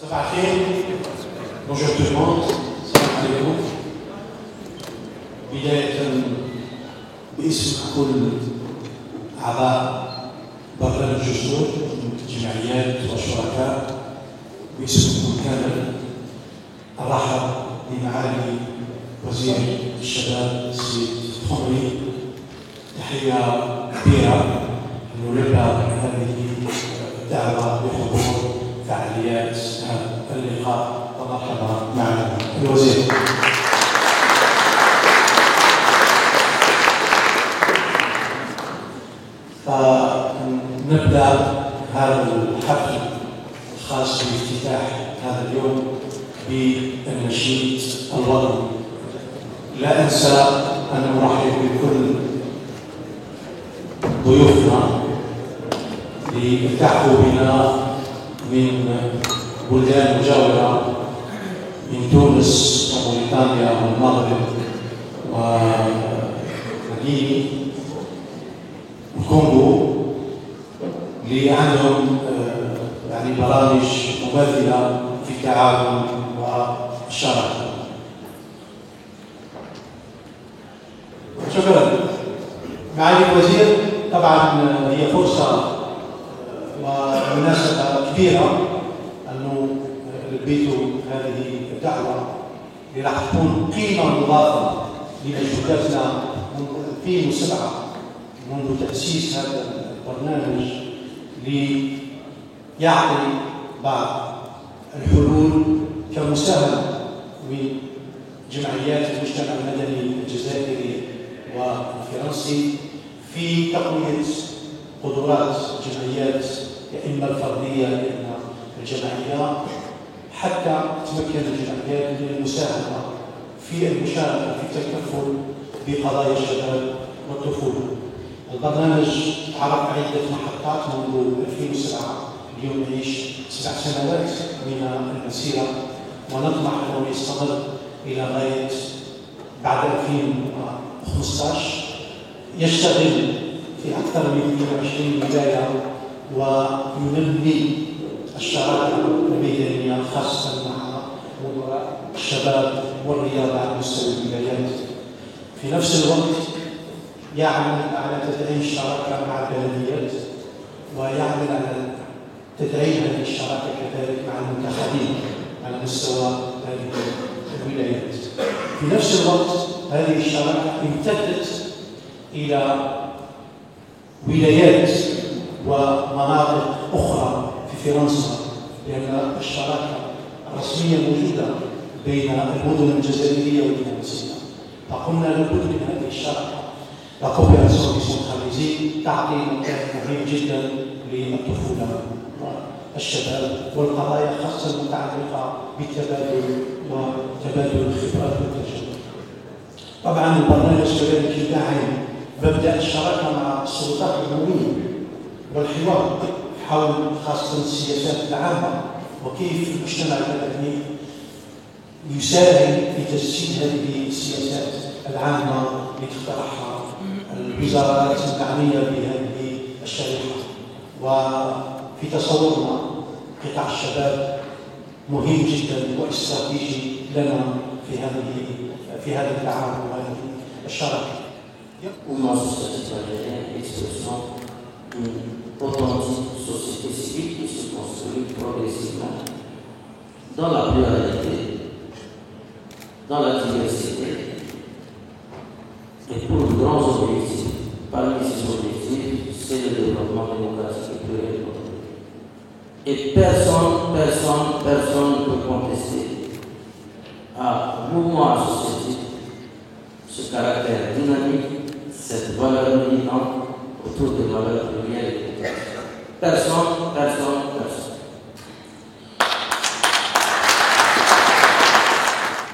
صباح الخير. Bonjour tout le monde. السلام عليكم. بداية باسم كل أعضاء برنامج الجسور الجمعيات والشركاء باسمكم كامل أرحب بمعالي وزير الشباب السيد الخمري تحية كبيرة نلبى هذه الدعوة بحضور فعاليات هذا اللقاء ومرحبا مع الوزير. فنبدأ هذا الحفل الخاص بافتتاح هذا اليوم بالنشيد الوطني. لا أنسى أن أرحب بكل ضيوفنا ليلتحقوا بنا من بلدان مجاورة من تونس وموريتانيا والمغرب وغيني والكونغو اللي عندهم يعني برامج مماثلة في التعاون والشراكة. شكرا. معالي الوزير، طبعا هي فرصة ومناسبة كبيرة أنه لبيتوا هذه الدعوة اللي راح تكون قيمة مضافة لمجهوداتنا منذ 2007 منذ تأسيس هذا البرنامج ليعطي بعض الحلول كمساهمة من جمعيات المجتمع المدني الجزائري والفرنسي في تقوية قدرات الجمعيات يا إما الفردية يا إما الجماعية حتى تمكن الجمعيات من المساهمة في المشاركة في التكفل بقضايا الشباب والطفولة. البرنامج عرف عدة محطات منذ 2007، اليوم نعيش 7 سنوات من المسيرة ونطمح أنه يستمر إلى غاية بعد 2015. يشتغل في أكثر من 22 ولاية وينمي الشراكة الميدانية خاصة مع مدراء الشباب والرياضة على مستوى الولايات. في نفس الوقت يعمل على تدعيم الشراكة مع البلديات ويعمل على تدعيم هذه الشراكة كذلك مع المنتخبين على مستوى هذه الولايات. في نفس الوقت هذه الشراكة امتدت إلى ولايات ومناطق أخرى في فرنسا، لأن الشراكة الرسمية موجودة بين المدن الجزائرية والفرنسية، فقلنا لابد من هذه الشراكة. لا coopération décentralisée تعطي مكان مهم جدا للطفولة والشباب والقضايا خاصة المتعلقة بالتبادل وتبادل الخبرات والتجارب. طبعا البرنامج كذلك يدعم مبدأ الشراكة مع السلطات العمومية والحوار حول خاصة السياسات العامة وكيف المجتمع المدني يساهم في تجسيد هذه السياسات العامة لتقترحها الوزارات المعنية بهذه الشريحة. وفي تصورنا قطاع الشباب مهم جدا واستراتيجي لنا في هذا التعاون وهذه الشراكة. Uma société citoyenne est l'expression d'une authentique société civile qui se construit progressivement dans la pluralité, dans la diversité et pour de grands objectifs. Parmi ces objectifs, c'est le développement démocratique et pluriel. Et personne ne peut contester à mouvement associatif ce caractère dynamique, cette valeur militante autour des valeurs plurielles et démocratiques. Personne.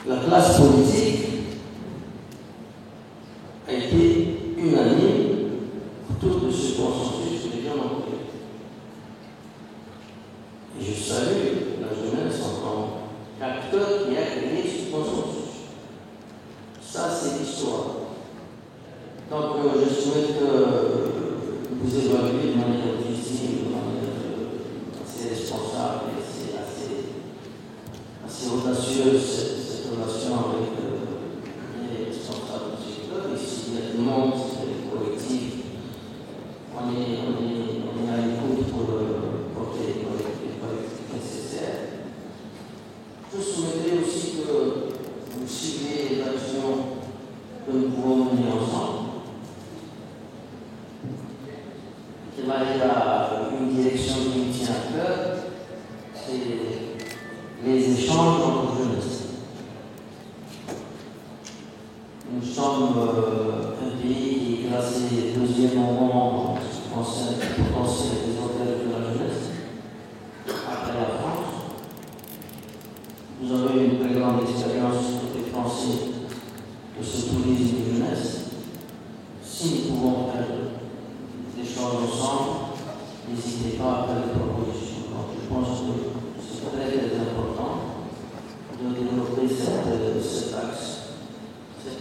La classe politique a été unanime autour de ce consensus que les gens ont créé. Et je salue la jeunesse en tant qu'acteur qui a créé ce consensus. Ça, c'est l'histoire. Donc, je souhaite que vous évaluez de manière difficile, de manière assez responsable et assez Je souhaiterais aussi que vous suiviez les actions que nous pouvons mener ensemble. Il y a une direction qui me tient à cœur, c'est les échanges entre jeunesse. Nous sommes un pays qui est classé deuxième au monde en ce qui concerne le potentiel des hôtels de la jeunesse, après la France. Nous avons une très grande expérience côté français de ce tourisme de jeunesse. Si nous pouvons faire des choses ensemble, n'hésitez pas à faire des propositions. Donc, je pense que c'est très, très important de développer cet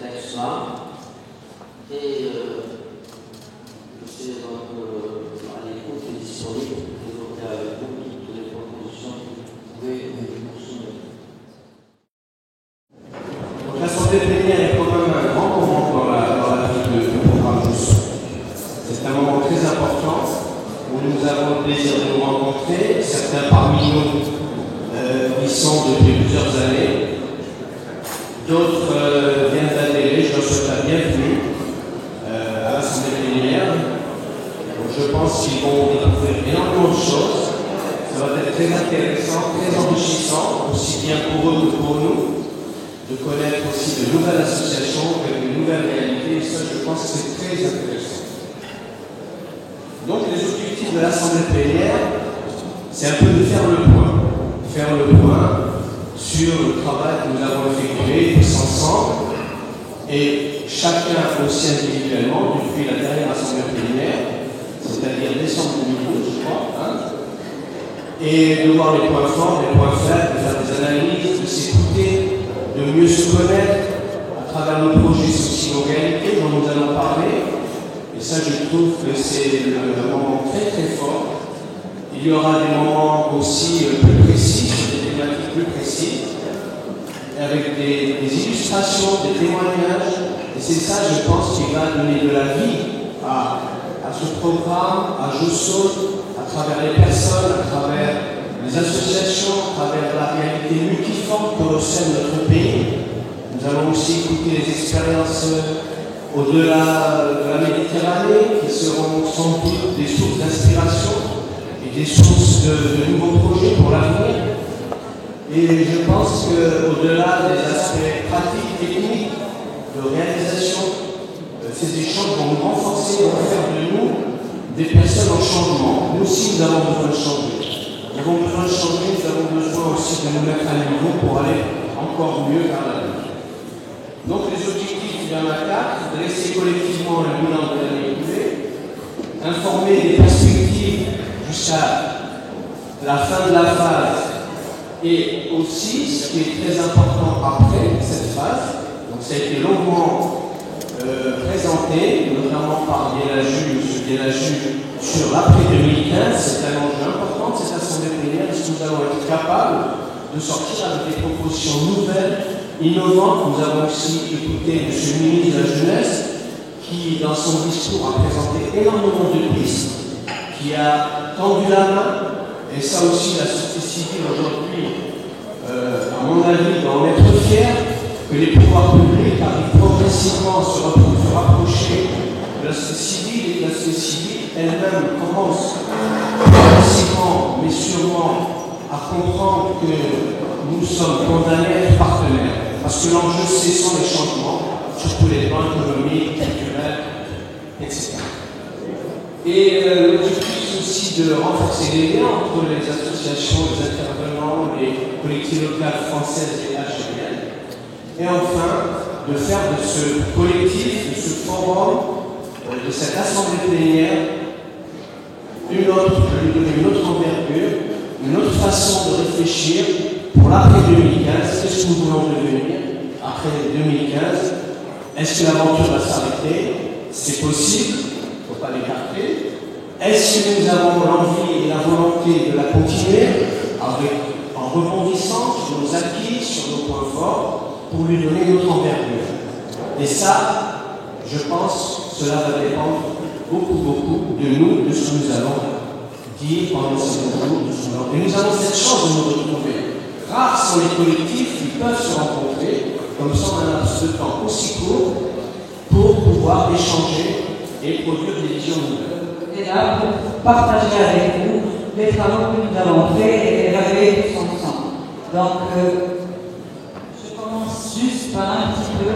axe-là. Et je suis donc à l'écoute et disponible pour développer avec vous toutes les propositions que vous pouvez nous soumettre. L'Assemblée plénière est quand même un grand moment dans la vie du programme Tous. C'est un moment très important où nous avons le plaisir de nous rencontrer. Certains parmi nous y sont depuis plusieurs années. D'autres viennent d'adhérer. Je leur souhaite la bienvenue à l'Assemblée plénière. Donc, je pense qu'ils vont découvrir énormément de choses. Ça va être très intéressant, très enrichissant, aussi bien pour eux que pour nous, de connaître aussi de nouvelles associations, de nouvelles réalités. Et ça, je pense que c'est très intéressant. Donc, les objectifs de l'Assemblée plénière, c'est un peu de faire le point. Faire le point sur le travail que nous avons effectué tous ensemble, et chacun aussi individuellement, depuis la dernière Assemblée plénière, c'est-à-dire décembre 2012, je crois, et de voir les points forts, les points faibles, de faire des analyses, de s'écouter, de mieux se connaître à travers nos projets sociaux réalités dont nous allons parler. Et ça, je trouve que c'est un moment très très fort. Il y aura des moments aussi plus précis, des thématiques plus précises, avec des illustrations, des témoignages. Et c'est ça, je pense, qui va donner de la vie à ce programme, à Je Saute, à travers les personnes, à travers les associations, à travers la réalité multiforme que recèle notre pays. Nous allons aussi écouter les expériences au-delà de la Méditerranée, qui seront sans doute des sources d'inspiration et des sources de nouveaux projets pour l'avenir. Et je pense qu'au-delà des aspects pratiques, techniques, de réalisation, ces échanges vont nous renforcer, vont faire de nous des personnes en changement. Nous aussi, nous avons besoin de changer. Nous avons besoin de changer, nous avons besoin aussi de nous mettre à niveau pour aller encore mieux vers l'avenir. Donc les objectifs, il y en a 4, dresser collectivement le bilan de l'année écoulée, informer des perspectives jusqu'à la fin de la phase, et aussi, ce qui est très important après cette phase, donc ça a été longuement présenté, notamment par Bielaju, M. Bielaju, sur l'après 2015, c'est un enjeu important de cette Assemblée plénière. Est-ce que nous allons être capables de sortir avec des propositions nouvelles, innovantes? Nous avons aussi écouté M. le ministre de la Jeunesse, qui, dans son discours, a présenté énormément de pistes, qui a tendu la main, et ça aussi, la société civile aujourd'hui, à mon avis, doit en être fière, que les pouvoirs publics arrivent progressivement à se rapprocher de la société civile, et que la société civile elle-même commence progressivement, mais sûrement, à comprendre que nous sommes condamnés à être partenaires. Parce que l'enjeu, c'est sans les changements, sur tous les plans économiques, culturels, etc. Et l'objectif, c'est aussi de renforcer les liens entre les associations, les intervenants, les collectivités locales françaises et algériennes. Et enfin, de faire de ce collectif, de ce forum, de cette assemblée plénière, de lui donner une autre envergure, une autre façon de réfléchir pour l'après 2015. Qu'est-ce que nous voulons devenir après 2015? Est-ce que l'aventure va s'arrêter? C'est possible, il ne faut pas l'écarter. Est-ce que nous avons l'envie et la volonté de la continuer en rebondissant sur nos acquis, sur nos points forts, pour lui donner notre envergure? Et ça, je pense, cela va dépendre beaucoup de nous, de ce que nous allons dire pendant ces jours. Et nous avons cette chance de nous retrouver. Rares sont les collectifs qui peuvent se rencontrer, comme ça on a un laps de temps aussi court pour pouvoir échanger et produire des visions nouvelles. Et là, pour partager avec vous les travaux que nous avons faits et évaluer tous ensemble. Donc, je commence juste par un petit peu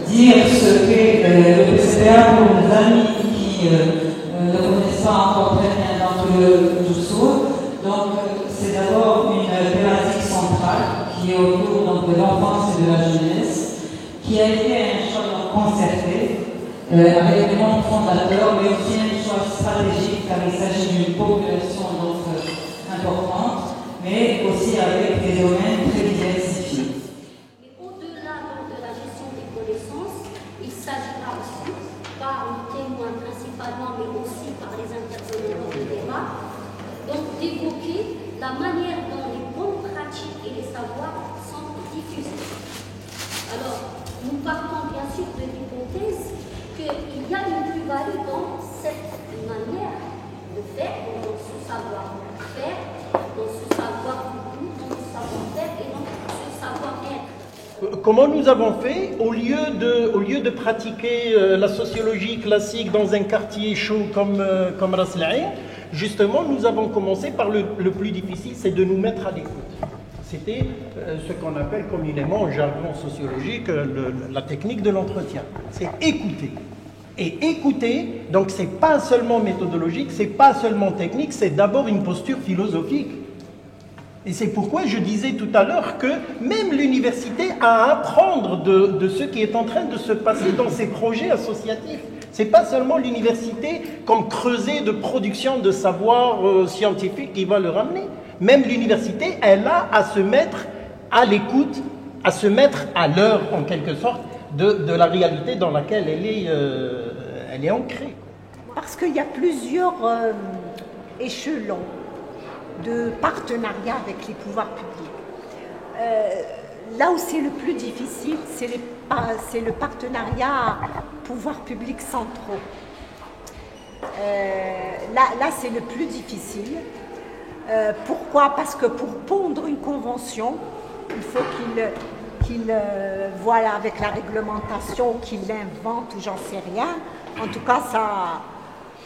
dire ce qu'est le PCPA pour nos amis qui ne connaissent pas encore très bien d'entre eux sourds. Donc, c'est d'abord une thématique centrale qui est autour donc, de l'enfance et de la jeunesse, qui a été un choix concerté avec les membres fondateurs, mais aussi un choix stratégique car il s'agit d'une population donc, importante, mais aussi avec des domaines très diversifiés. Mais au-delà de la gestion des connaissances, il s'agira aussi, par les témoins principalement, mais aussi par les intervenants du débat, donc d'évoquer la manière dont les bonnes pratiques et les savoirs sont diffusés. Alors, nous partons bien sûr de l'hypothèse qu'il y a une plus-value dans cette manière de faire, dans ce savoir-faire, dans ce savoir-vivre, dans ce savoir-faire et dans ce savoir-être. Comment nous avons fait, au lieu de pratiquer la sociologie classique dans un quartier chaud comme Ras El Ain, justement, nous avons commencé par le plus difficile, c'est de nous mettre à l'écoute. C'était ce qu'on appelle communément en jargon sociologique la technique de l'entretien. C'est écouter. Et écouter, donc c'est pas seulement méthodologique, c'est pas seulement technique, c'est d'abord une posture philosophique. Et c'est pourquoi je disais tout à l'heure que même l'université a à apprendre de ce qui est en train de se passer dans ces projets associatifs. Ce n'est pas seulement l'université comme creuset de production de savoir scientifique qui va le ramener. Même l'université, elle a à se mettre à l'écoute, à se mettre à l'heure, en quelque sorte, de la réalité dans laquelle elle est ancrée. Parce qu'il y a plusieurs échelons de partenariat avec les pouvoirs publics. Là où c'est le plus difficile, c'est le partenariat pouvoirs publics centraux. Là c'est le plus difficile. Pourquoi? Parce que pour pondre une convention, il faut qu'il voilà, avec la réglementation, qu'il l'invente ou j'en sais rien. En tout cas,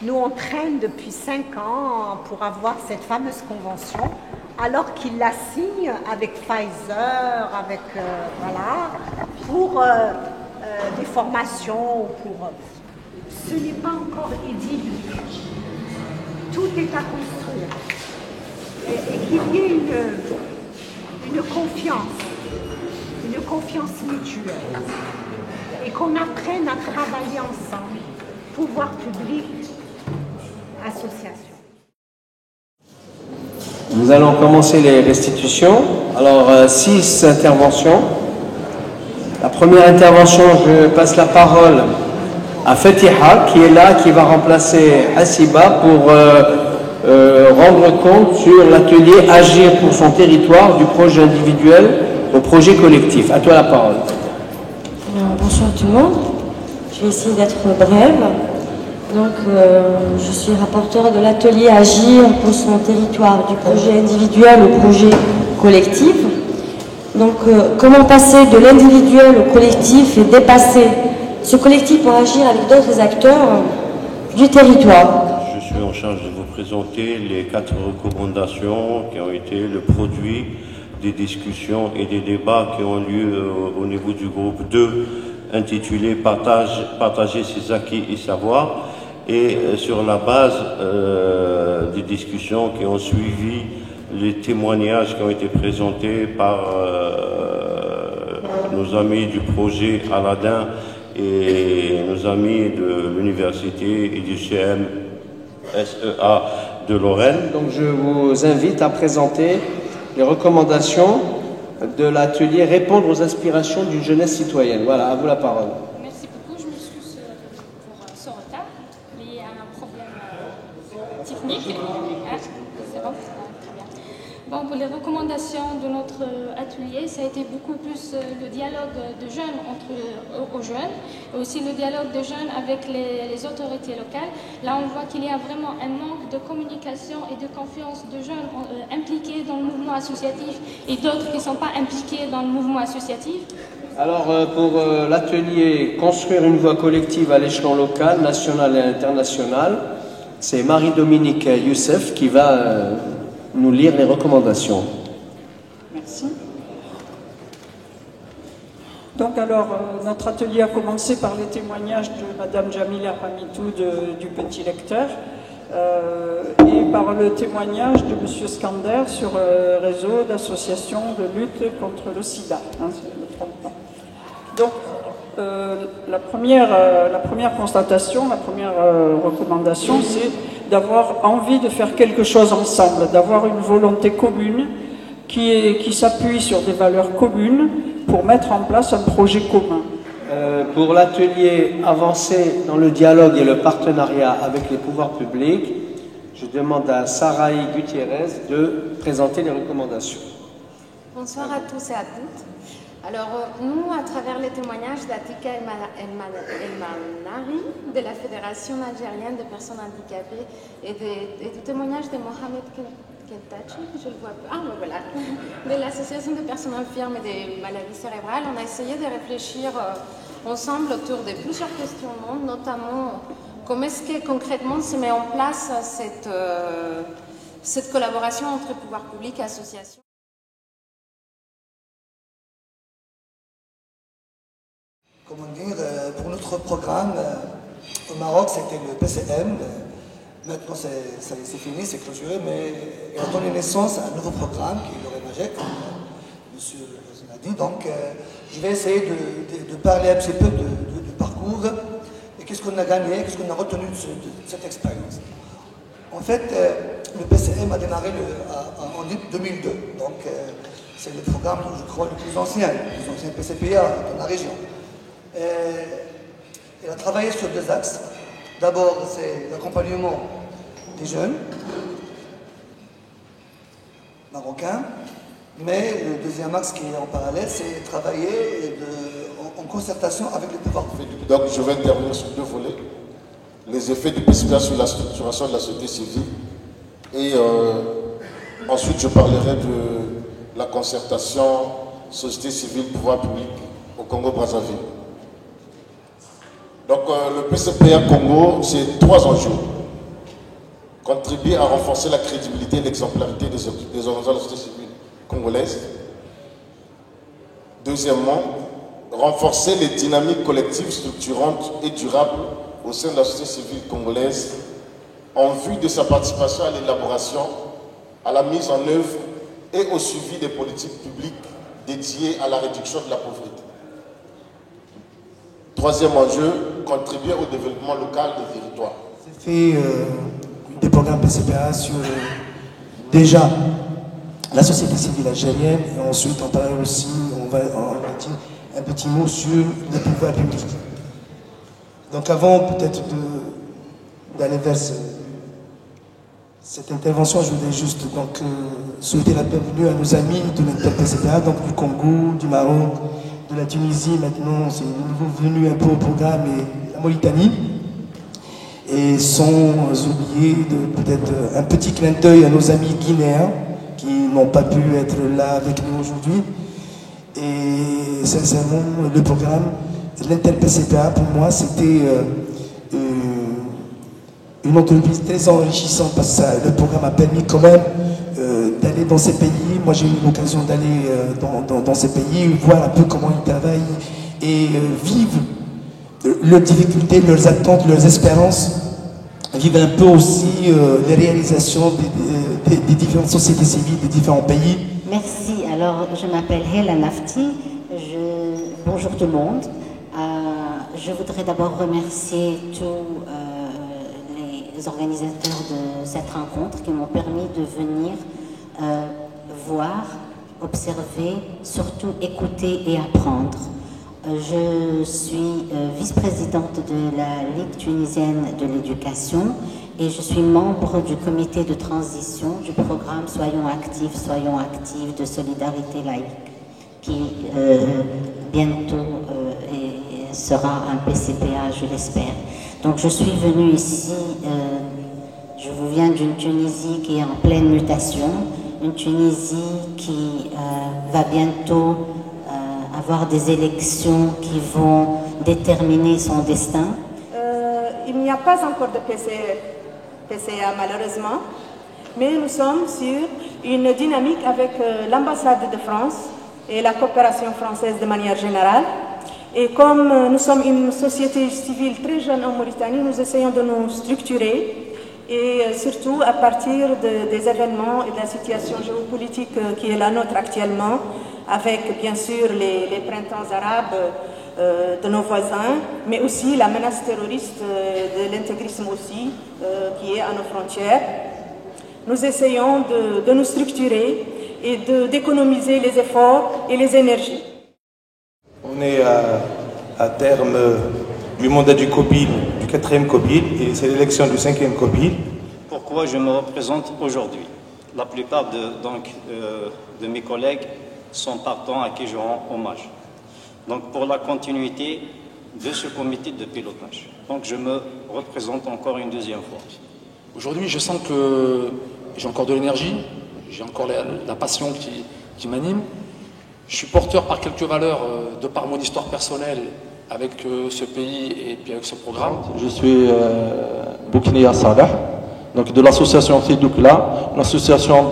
nous on traîne depuis 5 ans pour avoir cette fameuse convention, alors qu'il la signe avec Pfizer, avec voilà, pour des formations, ce n'est pas encore idyllique. Tout est à construire. Et qu'il y ait une confiance mutuelle. Et qu'on apprenne à travailler ensemble, pouvoir public, association. Nous allons commencer les restitutions. Alors, 6 interventions. La première intervention, je passe la parole à Fatiha, qui est là, qui va remplacer Hasiba pour rendre compte sur l'atelier Agir pour son territoire, du projet individuel au projet collectif. À toi la parole. Bonsoir tout le monde. Je vais essayer d'être brève. Donc, je suis rapporteure de l'atelier Agir pour son territoire, du projet individuel au projet collectif. Donc, comment passer de l'individuel au collectif et dépasser ce collectif pour agir avec d'autres acteurs du territoire. Je suis en charge de vous présenter les 4 recommandations qui ont été le produit des discussions et des débats qui ont lieu au niveau du groupe 2 intitulé Partager ses acquis et savoirs, et sur la base des discussions qui ont suivi les témoignages qui ont été présentés par nos amis du projet Aladdin et nos amis de l'université et du CMSEA de Lorraine. Donc je vous invite à présenter les recommandations de l'atelier Répondre aux aspirations d'une jeunesse citoyenne. Voilà, à vous la parole. Merci beaucoup, je m'excuse pour ce retard lié à un problème technique. Ah, c'est bon, très bien. Bon, pour les recommandations de notre atelier, ça a été beaucoup plus le dialogue de jeunes aux jeunes, et aussi le dialogue de jeunes avec les autorités locales. Là, on voit qu'il y a vraiment un manque de communication et de confiance de jeunes impliqués dans le mouvement associatif et d'autres qui ne sont pas impliqués dans le mouvement associatif. Alors, pour l'atelier Construire une voie collective à l'échelon local, national et international, c'est Marie-Dominique Youssef qui va nous lire les recommandations. Merci. Donc alors, notre atelier a commencé par les témoignages de Madame Jamila Hamitou du Petit Lecteur et par le témoignage de Monsieur Skander sur réseau d'associations de lutte contre le sida, hein, si je ne me trompe pas. Donc, la première constatation, la première recommandation, c'est d'avoir envie de faire quelque chose ensemble, d'avoir une volonté commune qui s'appuie sur des valeurs communes pour mettre en place un projet commun. Pour l'atelier Avancer dans le dialogue et le partenariat avec les pouvoirs publics, je demande à Saraï Gutiérrez de présenter les recommandations. Bonsoir à tous et à toutes. Alors, nous, à travers les témoignages d'Atika El-Manari, de la Fédération algérienne des personnes handicapées, et du témoignage de Mohamed Kentachi, je le vois pas, voilà, de l'Association des personnes infirmes et des maladies cérébrales, on a essayé de réfléchir ensemble autour de plusieurs questionnements, notamment comment est-ce que concrètement se met en place cette collaboration entre pouvoirs publics et associations. Comment dire, pour notre programme, au Maroc, c'était le PCM. Maintenant, c'est fini, c'est clôturé, mais il a donné naissance à un nouveau programme qui est le REMAGEC, comme monsieur l'a dit. Donc, je vais essayer de parler un petit peu du parcours et qu'est-ce qu'on a gagné, qu'est-ce qu'on a retenu de cette expérience. En fait, le PCM a démarré en 2002, donc c'est le programme, je crois, le plus ancien PCPA dans la région. Il a travaillé sur deux axes. D'abord, c'est l'accompagnement des jeunes marocains, mais le deuxième axe qui est en parallèle, c'est travailler en concertation avec les pouvoirs publics. Donc, je vais intervenir sur deux volets. Les effets du PCPA sur la structuration de la société civile et ensuite je parlerai de la concertation société civile, pouvoir public au Congo-Brazzaville. Donc le PCPA Congo, c'est trois enjeux. Contribuer à renforcer la crédibilité et l'exemplarité des organisations de la société civile congolaise. Deuxièmement, renforcer les dynamiques collectives structurantes et durables au sein de la société civile congolaise en vue de sa participation à l'élaboration, à la mise en œuvre et au suivi des politiques publiques dédiées à la réduction de la pauvreté. Troisième enjeu, contribuer au développement local des territoires. J'ai fait des programmes PCPA sur déjà la société civile algérienne et ensuite on parle aussi, on va dire un petit mot sur les pouvoirs publics. Donc avant peut-être d'aller vers cette intervention, je voudrais juste souhaiter la bienvenue à nos amis de l'Inter-PCPA, donc du Congo, du Maroc, de la Tunisie, maintenant c'est nouveau venu un peu au programme, et la Mauritanie. Et sans oublier peut-être un petit clin d'œil à nos amis guinéens qui n'ont pas pu être là avec nous aujourd'hui. Et sincèrement, le programme l'Inter-PCPA, pour moi, c'était une entreprise très enrichissante parce que le programme a permis quand même d'aller dans ces pays. Moi, j'ai eu l'occasion d'aller dans ces pays, voir un peu comment ils travaillent et vivre leurs difficultés, leurs attentes, leurs espérances, vivre un peu aussi les réalisations des différentes sociétés civiles des différents pays. Merci. Alors, je m'appelle Hela Nafti. Bonjour tout le monde. Je voudrais d'abord remercier tous les organisateurs de cette rencontre qui m'ont permis de venir voir, observer, surtout écouter et apprendre. Je suis vice-présidente de la Ligue tunisienne de l'éducation et je suis membre du comité de transition du programme Soyons actifs de solidarité laïque, qui bientôt sera un PCPA, je l'espère. Donc je suis venue ici, je vous viens d'une Tunisie qui est en pleine mutation, une Tunisie qui va bientôt avoir des élections qui vont déterminer son destin. Il n'y a pas encore de PCA malheureusement, mais nous sommes sur une dynamique avec l'ambassade de France et la coopération française de manière générale. Et comme nous sommes une société civile très jeune en Mauritanie, nous essayons de nous structurer et surtout à partir des événements et de la situation géopolitique qui est la nôtre actuellement, avec bien sûr les printemps arabes de nos voisins, mais aussi la menace terroriste de l'intégrisme aussi, qui est à nos frontières. Nous essayons de nous structurer et d'économiser les efforts et les énergies. On est à terme du mandat du COPIL, du 4e COPIL, et c'est l'élection du 5e COPIL. Pourquoi je me représente aujourd'hui? La plupart de mes collègues sont partants à qui je rends hommage. Donc pour la continuité de ce comité de pilotage. Donc je me représente encore une deuxième fois. Aujourd'hui, je sens que j'ai encore de l'énergie, j'ai encore la passion qui m'anime. Je suis porteur par quelques valeurs de par mon histoire personnelle avec ce pays et puis avec ce programme. Je suis Bouknia Salah, donc de l'association Fidoukla, une association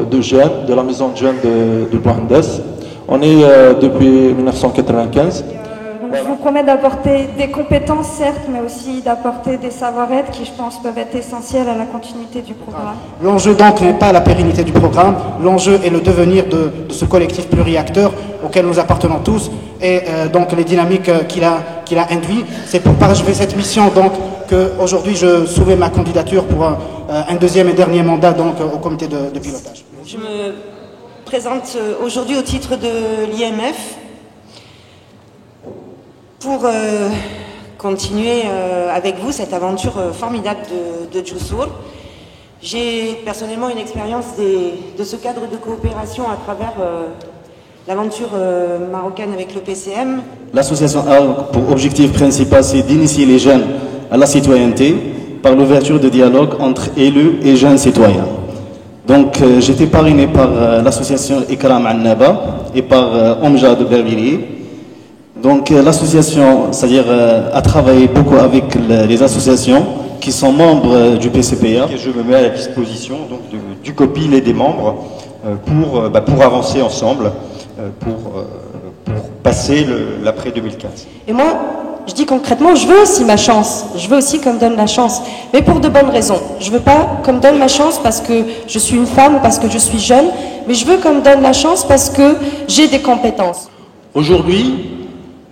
de jeunes, de la maison de jeunes de Bouhandes. On est depuis 1995. Je vous promets d'apporter des compétences, certes, mais aussi d'apporter des savoir-être qui, je pense, peuvent être essentiels à la continuité du programme. L'enjeu donc n'est pas la pérennité du programme, l'enjeu est le devenir de ce collectif pluriacteur auquel nous appartenons tous et donc les dynamiques qu'il a induit. C'est pour parachever cette mission donc qu'aujourd'hui je soumets ma candidature pour un deuxième et dernier mandat donc au comité de pilotage. Je me présente aujourd'hui au titre de l'IMF pour continuer avec vous cette aventure formidable de Djoussour. J'ai personnellement une expérience de ce cadre de coopération à travers l'aventure marocaine avec le PCM. L'association a pour objectif principal, c'est d'initier les jeunes à la citoyenneté par l'ouverture de dialogue entre élus et jeunes citoyens. Donc j'étais parrainé par l'association Ikram Annaba et par Omja de Bervilliers. Donc l'association, c'est-à-dire a travaillé beaucoup avec les associations qui sont membres du PCPA. Et je me mets à la disposition donc, du COPIL et des membres pour avancer ensemble, pour passer l'après 2015. Et moi, je dis concrètement, je veux aussi ma chance. Je veux aussi qu'on me donne la chance. Mais pour de bonnes raisons. Je veux pas qu'on me donne ma chance parce que je suis une femme ou parce que je suis jeune, mais je veux qu'on me donne la chance parce que j'ai des compétences. Aujourd'hui,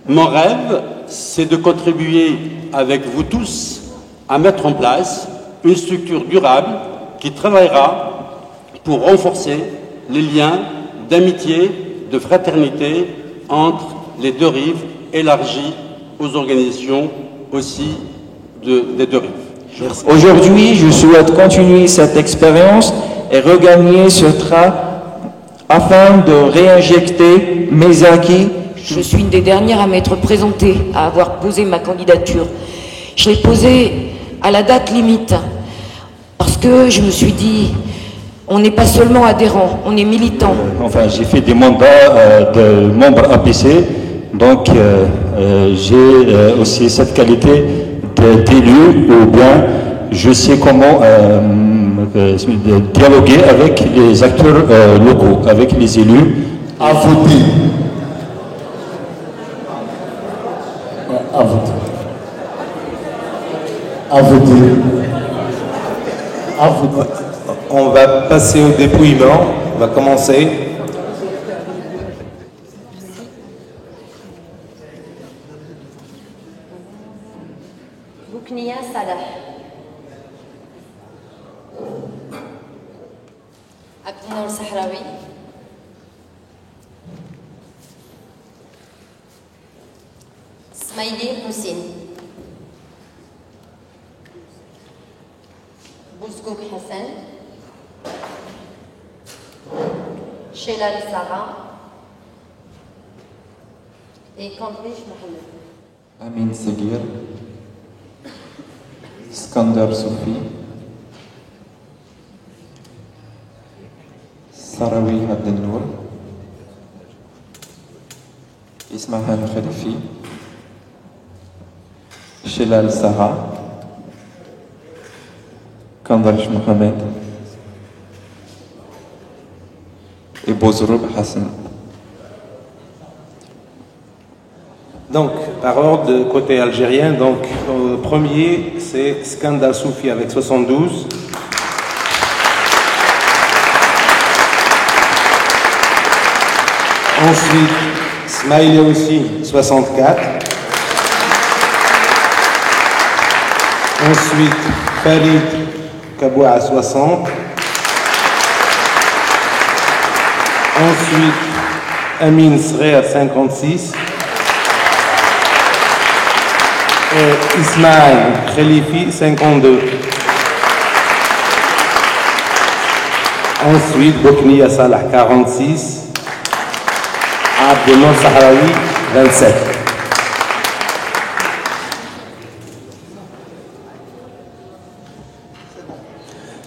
mon rêve, c'est de contribuer avec vous tous à mettre en place une structure durable qui travaillera pour renforcer les liens d'amitié, de fraternité entre les deux rives, élargis aux organisations aussi des deux rives. Aujourd'hui, je souhaite continuer cette expérience et regagner ce train afin de réinjecter mes acquis. Je suis une des dernières à m'être présentée, à avoir posé ma candidature. Je l'ai posée à la date limite, parce que je me suis dit, on n'est pas seulement adhérent, on est militant. Enfin, j'ai fait des mandats de membre APC, donc j'ai aussi cette qualité d'élu, ou bien je sais comment dialoguer avec les acteurs locaux, avec les élus. À voter. À voter. À voter. À voter. On va passer au dépouillement. On va commencer. Bouknia Salah. Abdinour Sahraoui. Smaïli Houssine. Bouzouk Hassan, Shelal Sarah et Kandrich Mohamed. Amin Seguir, Skandar Soufi, Sarawi Abdelnour, Ismahan Khalifi, Shelal Sarah, Kandrich Mohamed et Bozroub Hassan. Donc, par ordre de côté algérien, donc, le premier, c'est Skandar Soufi avec 72. Ensuite, Smaïli aussi, 64. Ensuite, Farid Kaboua, 60. Ensuite, Amin Srer, 56. Et Ismaël Khalifi, 52. Ensuite, Boknia Salah, 46. Abdelmour Sahraoui, 27.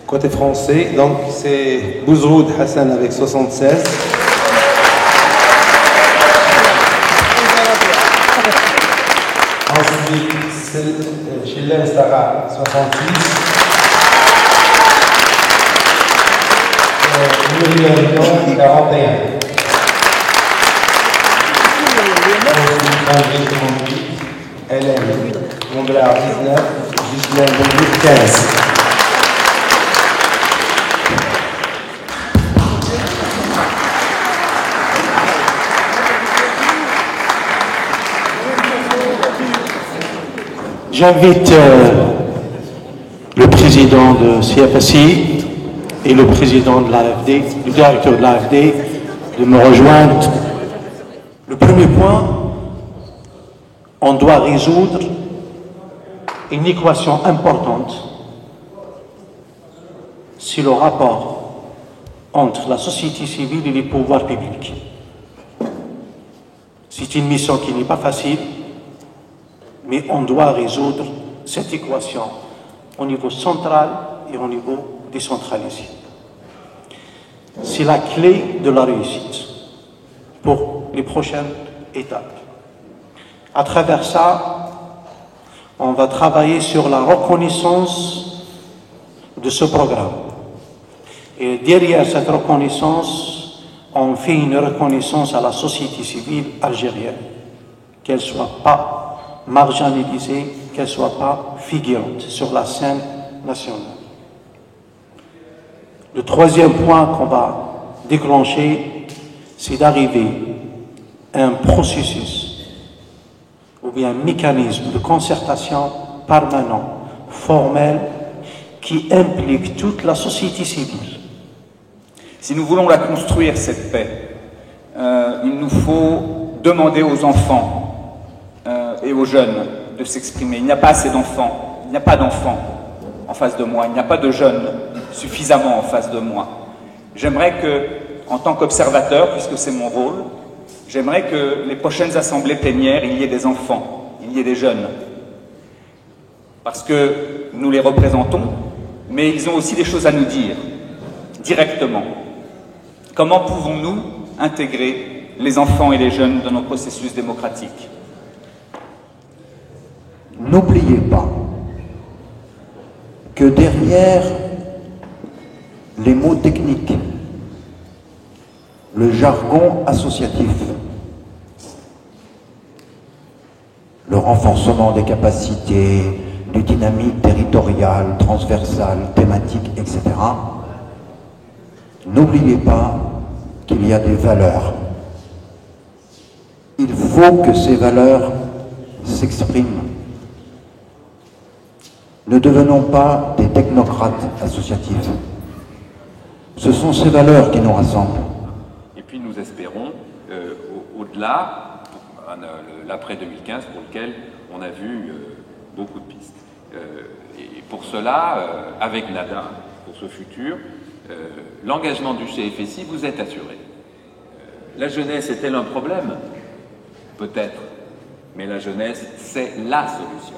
Côté français, donc c'est Bouzroud Hassan avec 76. Ensuite, c'est Chilène Stara, 66. Muriel Lyon, 41. Ensuite, André 38. Hélène Montbéliard, 19. Ghislaine Bourgoul, 15. J'invite le président de CFSI et le président de l'AFD, le directeur de l'AFD, de me rejoindre. Le premier point, on doit résoudre une équation importante. C'est le rapport entre la société civile et les pouvoirs publics. C'est une mission qui n'est pas facile, mais on doit résoudre cette équation au niveau central et au niveau décentralisé. C'est la clé de la réussite pour les prochaines étapes. À travers ça, on va travailler sur la reconnaissance de ce programme. Et derrière cette reconnaissance, on fait une reconnaissance à la société civile algérienne, qu'elle ne soit pas marginalisée, qu'elle ne soit pas figurante sur la scène nationale. Le troisième point qu'on va déclencher, c'est d'arriver à un processus ou bien un mécanisme de concertation permanent, formel, qui implique toute la société civile. Si nous voulons la construire, cette paix, il nous faut demander aux enfants et aux jeunes de s'exprimer. Il n'y a pas assez d'enfants, il n'y a pas d'enfants en face de moi, il n'y a pas de jeunes suffisamment en face de moi. J'aimerais que, en tant qu'observateur, puisque c'est mon rôle, j'aimerais que les prochaines assemblées plénières, il y ait des enfants, il y ait des jeunes. Parce que nous les représentons, mais ils ont aussi des choses à nous dire, directement. Comment pouvons-nous intégrer les enfants et les jeunes dans nos processus démocratiques ? N'oubliez pas que derrière les mots techniques, le jargon associatif, le renforcement des capacités, des dynamiques territoriales, transversales, thématiques, etc., n'oubliez pas qu'il y a des valeurs. Il faut que ces valeurs s'expriment. Ne devenons pas des technocrates associatifs. Ce sont ces valeurs qui nous rassemblent. Et puis nous espérons, au-delà, l'après-2015, pour lequel on a vu beaucoup de pistes. Et pour cela, avec Nada, notre futur, l'engagement du CFSI vous est assuré. La jeunesse est-elle un problème? Peut-être, mais la jeunesse, c'est la solution.